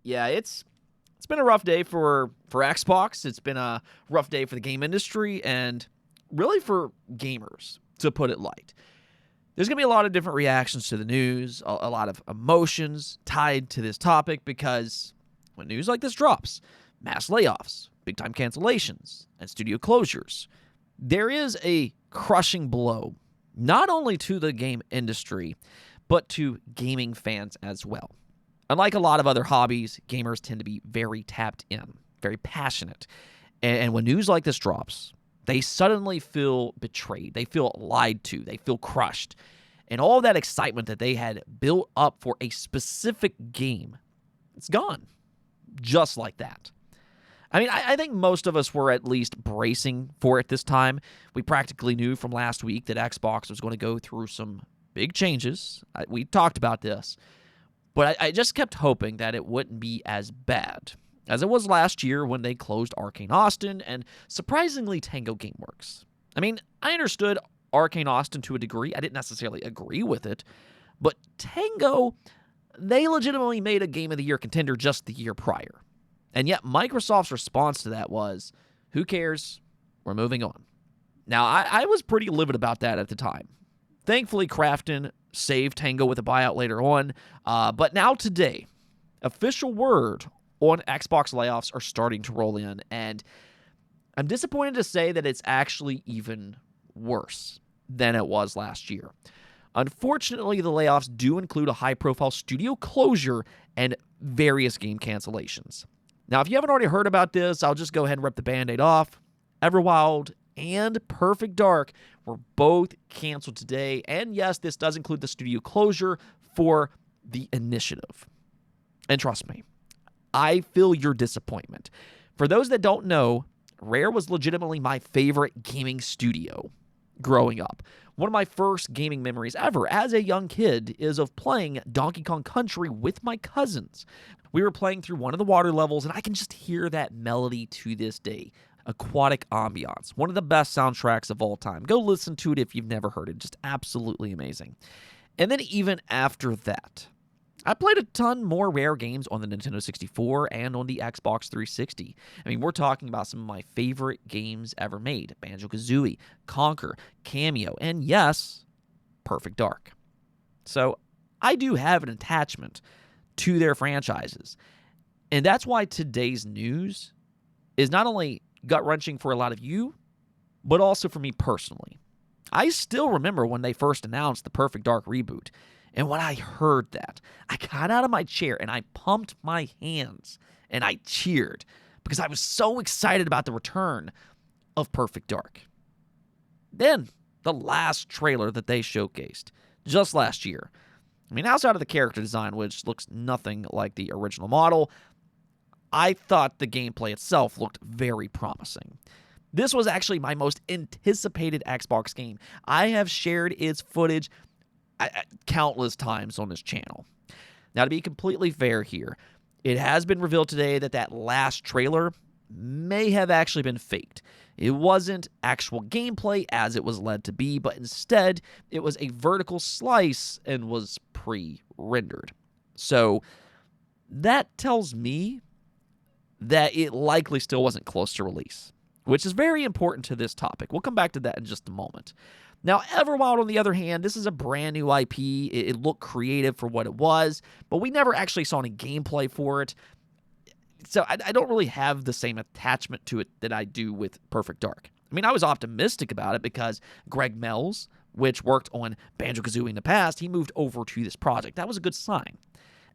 Yeah, it's been a rough day for Xbox. It's been a rough day for the game industry and really for gamers, to put it light. There's going to be a lot of different reactions to the news, a lot of emotions tied to this topic because when news like this drops, mass layoffs, big-time cancellations, and studio closures, there is a crushing blow, not only to the game industry, but to gaming fans as well. Unlike a lot of other hobbies, gamers tend to be very tapped in, very passionate. And when news like this drops, they suddenly feel betrayed. They feel lied to. They feel crushed. And all that excitement that they had built up for a specific game, it's gone. Just like that. I mean, I think most of us were at least bracing for it this time. We practically knew from last week that Xbox was going to go through some big changes. We talked about this. But I just kept hoping that it wouldn't be as bad as it was last year when they closed Arcane Austin and, surprisingly, Tango Gameworks. I mean, I understood Arcane Austin to a degree. I didn't necessarily agree with it. But Tango, they legitimately made a Game of the Year contender just the year prior. And yet Microsoft's response to that was, who cares? We're moving on. Now, I was pretty livid about that at the time. Thankfully, Krafton saved Tango with a buyout later on. But now today, official word on Xbox layoffs are starting to roll in, and I'm disappointed to say that it's actually even worse than it was last year. Unfortunately, the layoffs do include a high-profile studio closure and various game cancellations. Now, if you haven't already heard about this, I'll just go ahead and rip the Band-Aid off. Everwild and Perfect Dark were both canceled today, and yes, this does include the studio closure for the Initiative. And trust me, I feel your disappointment. For those that don't know, Rare was legitimately my favorite gaming studio growing up. One of my first gaming memories ever as a young kid is of playing Donkey Kong Country with my cousins. We were playing through one of the water levels, and I can just hear that melody to this day. Aquatic ambiance, one of the best soundtracks of all time. Go listen to it if you've never heard it. Just absolutely amazing. And then even after that, I played a ton more Rare games on the Nintendo 64 and on the Xbox 360. I mean, we're talking about some of my favorite games ever made. Banjo-Kazooie, Conker, Cameo, and yes, Perfect Dark. So I do have an attachment to their franchises. And that's why today's news is not only gut-wrenching for a lot of you, but also for me personally. I still remember when they first announced the Perfect Dark reboot. And when I heard that, I got out of my chair and I pumped my hands and I cheered because I was so excited about the return of Perfect Dark. Then, the last trailer that they showcased, just last year. I mean, outside of the character design, which looks nothing like the original model, I thought the gameplay itself looked very promising. This was actually my most anticipated Xbox game. I have shared its footage countless times on this channel. Now, to be completely fair here, it has been revealed today that that last trailer may have actually been faked. It wasn't actual gameplay as it was led to be, but instead, it was a vertical slice and was pre-rendered. So, that tells me that it likely still wasn't close to release, which is very important to this topic. We'll come back to that in just a moment. Now, Everwild, on the other hand, this is a brand new IP. It looked creative for what it was, but we never actually saw any gameplay for it. So I don't really have the same attachment to it that I do with Perfect Dark. I mean, I was optimistic about it because Greg Mells, which worked on Banjo-Kazooie in the past, he moved over to this project. That was a good sign.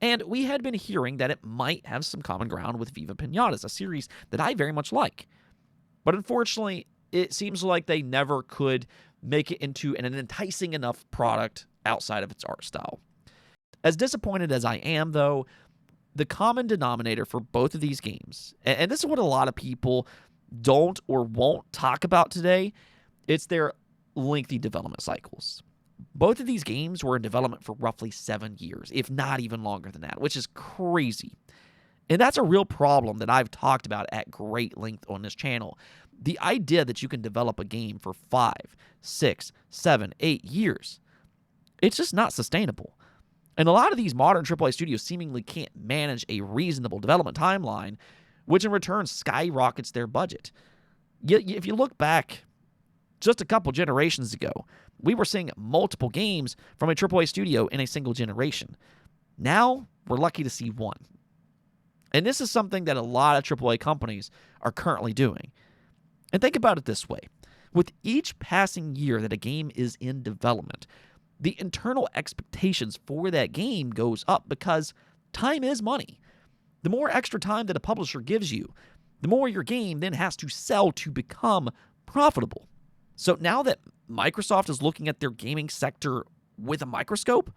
And we had been hearing that it might have some common ground with Viva Pinatas, a series that I very much like. But unfortunately, it seems like they never could make it into an enticing enough product outside of its art style. As disappointed as I am, though, the common denominator for both of these games, and this is what a lot of people don't or won't talk about today, it's their lengthy development cycles. Both of these games were in development for roughly 7 years, if not even longer than that, which is crazy. And that's a real problem that I've talked about at great length on this channel. The idea that you can develop a game for 5, 6, 7, 8 years, it's just not sustainable. And a lot of these modern AAA studios seemingly can't manage a reasonable development timeline, which in return skyrockets their budget. If you look back just a couple generations ago, we were seeing multiple games from a AAA studio in a single generation. Now, we're lucky to see one. And this is something that a lot of AAA companies are currently doing. And think about it this way. With each passing year that a game is in development, the internal expectations for that game goes up because time is money. The more extra time that a publisher gives you, the more your game then has to sell to become profitable. So now that Microsoft is looking at their gaming sector with a microscope,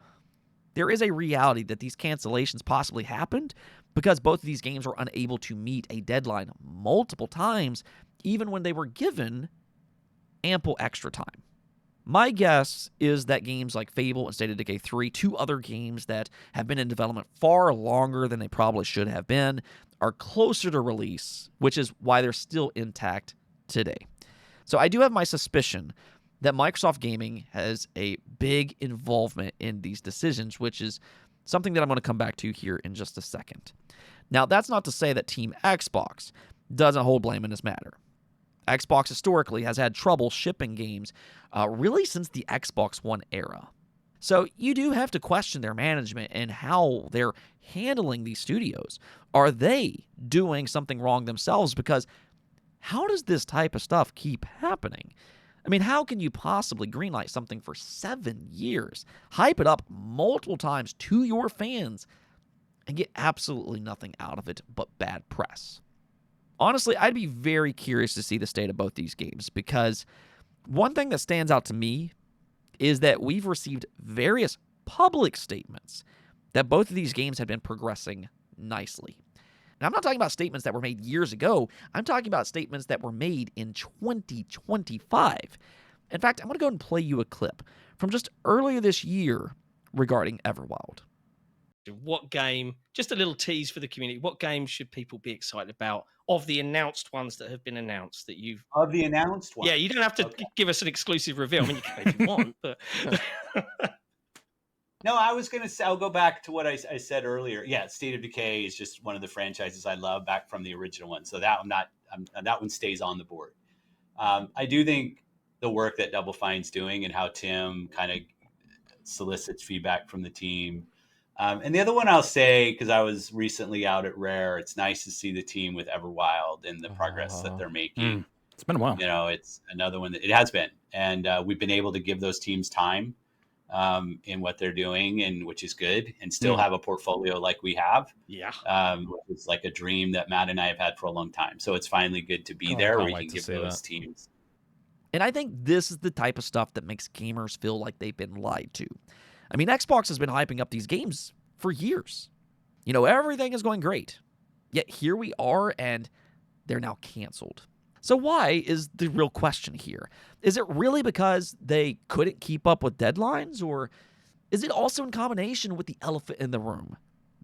there is a reality that these cancellations possibly happened because both of these games were unable to meet a deadline multiple times, even when they were given ample extra time. My guess is that games like Fable and State of Decay 3, two other games that have been in development far longer than they probably should have been, are closer to release, which is why they're still intact today. So I do have my suspicion that Microsoft Gaming has a big involvement in these decisions, which is something that I'm going to come back to here in just a second. Now, that's not to say that Team Xbox doesn't hold blame in this matter. Xbox historically has had trouble shipping games really since the Xbox One era. So you do have to question their management and how they're handling these studios. Are they doing something wrong themselves? Because how does this type of stuff keep happening? I mean, how can you possibly greenlight something for 7 years, hype it up multiple times to your fans, and get absolutely nothing out of it but bad press? Honestly, I'd be very curious to see the state of both these games because one thing that stands out to me is that we've received various public statements that both of these games have been progressing nicely. Now, I'm not talking about statements that were made years ago. I'm talking about statements that were made in 2025. In fact, I'm going to go and play you a clip from just earlier this year regarding Everwild. What game, just a little tease for the community, what games should people be excited about of the announced ones that have been announced that you've... Of the announced ones? Yeah, you don't have to give us an exclusive reveal. I mean, you can if you want, but... No, I was going to say, I'll go back to what I said earlier. Yeah, State of Decay is just one of the franchises I love back from the original one. So that one stays on the board. I do think the work that Double Fine's doing and how Tim kind of solicits feedback from the team. And the other one I'll say, because I was recently out at Rare, it's nice to see the team with Everwild and the progress that they're making. It's been a while. You know, it's another one that it has been. And we've been able to give those teams time in what they're doing, and which is good, and still have a portfolio like we have. Yeah. It's like a dream that Matt and I have had for a long time. So it's finally good to be there where you can give those teams. And I think this is the type of stuff that makes gamers feel like they've been lied to. I mean, Xbox has been hyping up these games for years. You know, everything is going great. Yet here we are, and they're now canceled. So why is the real question here? Is it really because they couldn't keep up with deadlines, or is it also in combination with the elephant in the room,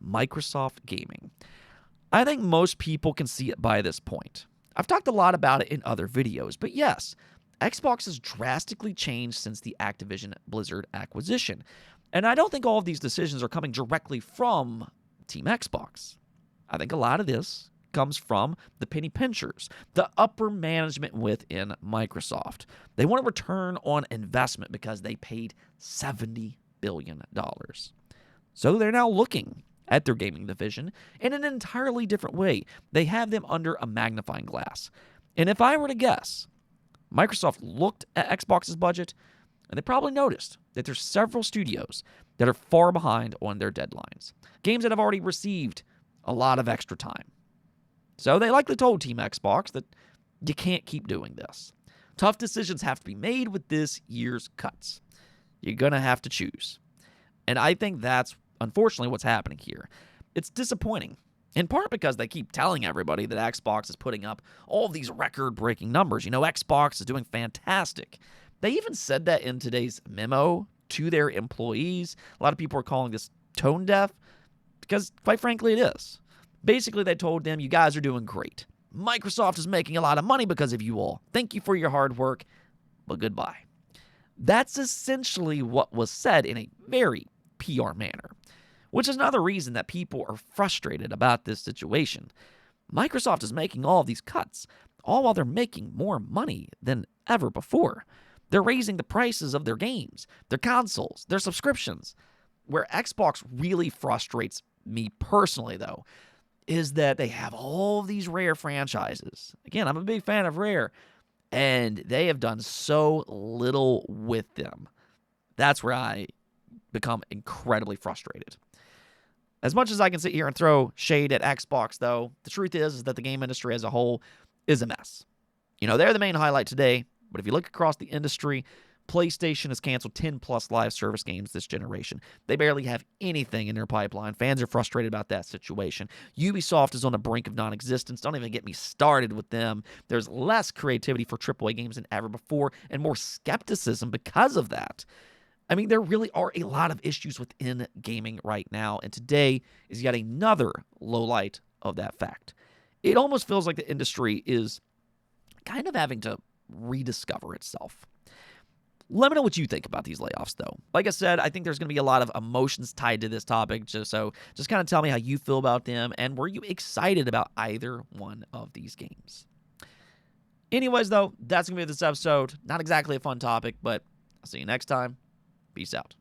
Microsoft Gaming? I think most people can see it by this point. I've talked a lot about it in other videos, but yes, Xbox has drastically changed since the Activision Blizzard acquisition. And I don't think all of these decisions are coming directly from Team Xbox. I think a lot of this comes from the penny pinchers, the upper management within Microsoft. They want a return on investment because they paid $70 billion. So they're now looking at their gaming division in an entirely different way. They have them under a magnifying glass. And if I were to guess, Microsoft looked at Xbox's budget, and they probably noticed that there's several studios that are far behind on their deadlines. Games that have already received a lot of extra time. So they likely told Team Xbox that you can't keep doing this. Tough decisions have to be made with this year's cuts. You're going to have to choose. And I think that's, unfortunately, what's happening here. It's disappointing, in part because they keep telling everybody that Xbox is putting up all of these record-breaking numbers. You know, Xbox is doing fantastic. They even said that in today's memo to their employees. A lot of people are calling this tone deaf because, quite frankly, it is. Basically, they told them, you guys are doing great. Microsoft is making a lot of money because of you all. Thank you for your hard work, but goodbye. That's essentially what was said in a very PR manner. which is another reason that people are frustrated about this situation. Microsoft is making all of these cuts, all while they're making more money than ever before. They're raising the prices of their games, their consoles, their subscriptions. Where Xbox really frustrates me personally, though, is that they have all of these Rare franchises. Again, I'm a big fan of Rare, and they have done so little with them. That's where I become incredibly frustrated. As much as I can sit here and throw shade at Xbox, though, the truth is that the game industry as a whole is a mess. They're the main highlight today, but if you look across the industry, PlayStation has canceled 10-plus live service games this generation. They barely have anything in their pipeline. Fans are frustrated about that situation. Ubisoft is on the brink of non-existence. Don't even get me started with them. There's less creativity for AAA games than ever before, and more skepticism because of that. I mean, there really are a lot of issues within gaming right now, and today is yet another lowlight of that fact. It almost feels like the industry is kind of having to rediscover itself. Let me know what you think about these layoffs, though. Like I said, I think there's going to be a lot of emotions tied to this topic, just kind of tell me how you feel about them, and were you excited about either one of these games? Anyways, though, that's going to be this episode. Not exactly a fun topic, but I'll see you next time. Peace out.